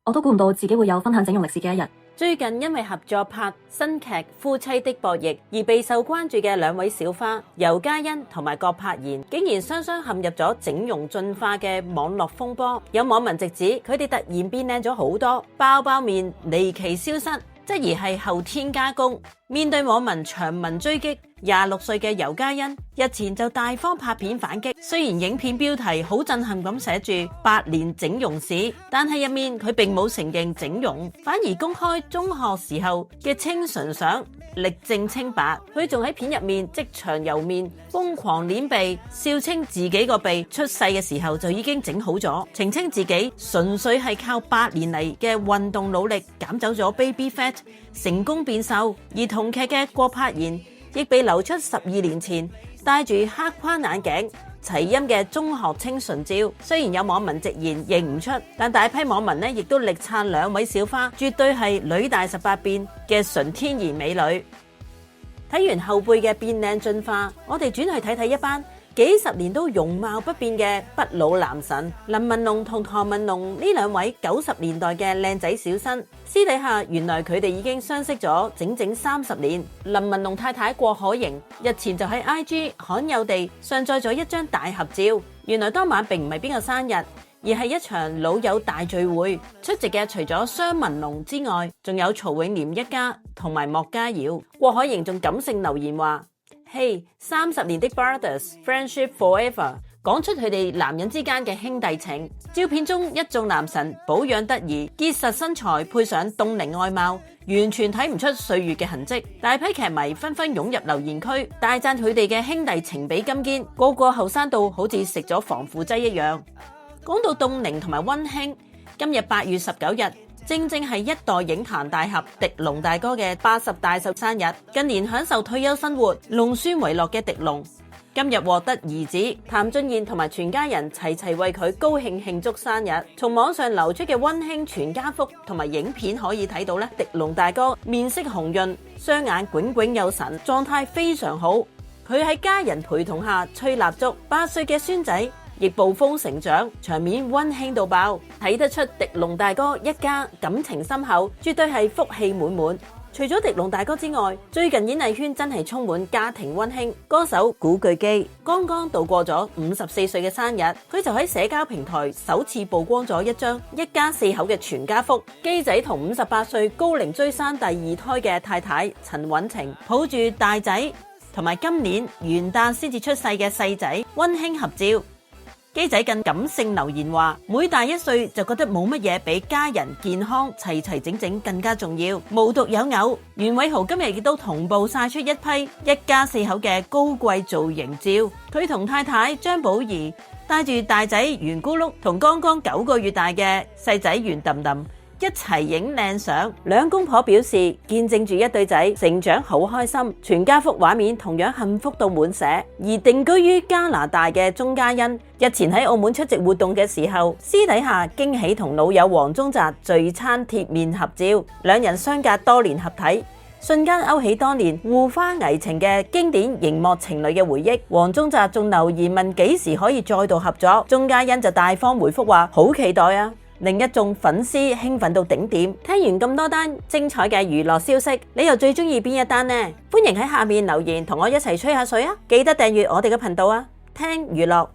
我都估唔到自己會有分享整容歷史嘅一日。最近因為合作拍新劇《夫妻的博弈》而備受關注嘅兩位小花尤嘉欣同埋郭柏妍，竟然雙雙陷入咗整容進化嘅網絡風波。有網民直指佢哋突然變靚咗好多，包包面離奇消失，質疑係後天加工。面對網民長文追擊，26歲嘅尤嘉欣日前就大方拍片反擊。雖然影片標題好震撼咁寫住8年整容史，但係入面佢並冇承認整容，反而公開中學時候嘅清純相，力證清白。佢仲喺片入面即場油面，瘋狂捏鼻，笑稱自己個鼻出世嘅時候就已經整好咗，澄清自己純粹係靠8年嚟嘅運動努力減走咗 baby fat， 成功變瘦。而同劇嘅郭柏妍亦被流出12年前戴住黑框眼鏡齊陰嘅中學清純照。雖然有網民直言認唔出，但大批網民呢亦都力撐兩位小花絕對係女大18變嘅純天然美女。睇完後輩嘅變靚進化，我哋轉去睇睇一班幾十年都容貌不變嘅不老男神林文龍同唐文龍呢兩位90年代嘅靚仔小生。私底下原來佢哋已經相識咗整整30年。林文龍太太郭可瑩日前就喺 IG 罕有地上載咗一張大合照。原來當晚並唔係邊個生日，而係一場老友大聚會。出席嘅除咗雙文龍之外，仲有曹永廉一家同埋莫家瑤。郭可瑩仲感性留言話：Hey， 30年的 brothers friendship forever， 講出佢哋男人之間嘅兄弟情。照片中一眾男神保養得宜，結實身材配上凍齡外貌，完全睇唔出歲月嘅痕跡。大批劇迷紛紛湧入留言區，大讚佢哋嘅兄弟情比金堅，個個後生到好似食咗防腐劑一樣。講到凍齡同埋溫馨，今日8月19日。正正係一代影壇大俠狄龍大哥嘅80大壽生日。近年享受退休生活、弄孫為樂嘅狄龍，今日獲得兒子譚俊彥同埋全家人齊齊為佢高興慶祝生日。從網上流出嘅溫馨全家福同埋影片可以睇到咧，狄龍大哥面色紅潤，雙眼炯炯有神，狀態非常好。佢喺家人陪同下吹蠟燭，8歲嘅孫仔亦暴風成長，場面溫馨到爆，睇得出狄龍大哥一家感情深厚，絕對係福氣滿滿。除咗狄龍大哥之外，最近演藝圈真係充滿家庭溫馨。歌手古巨基剛剛度過咗54歲嘅生日，佢就喺社交平台首次曝光咗一張一家4口嘅全家福。基仔同58歲高齡追生第2胎嘅太太陳允晴抱住大仔同埋今年元旦先至出世嘅細仔溫馨合照。基仔更感性留言話：每大1歲就覺得冇乜嘢比家人健康齊齊整整更加重要。無獨有偶，袁偉豪今日亦都同步晒出一批一家4口嘅高貴造型照。佢同太太張寶儀帶住大仔圓咕碌同剛剛9個月大嘅細仔圓揼揼一齊影靚相。兩公婆表示見證住一對仔成長好開心，全家福畫面同樣幸福到滿瀉。而定居於加拿大嘅鐘嘉欣日前喺澳門出席活動嘅時候，私底下驚喜同老友黃宗澤聚餐貼面合照，兩人相隔多年合體，瞬間勾起當年互花危情嘅經典熒幕情侶嘅回憶。黃宗澤仲留言問幾時可以再度合作，鐘嘉欣就大方回覆話好期待啊，令一眾粉絲興奮到頂點。聽完咁多單精彩嘅娛樂消息，你又最中意邊一單呢？歡迎喺下面留言同我一齊吹下水啊！記得訂閱我哋嘅頻道啊！聽娛樂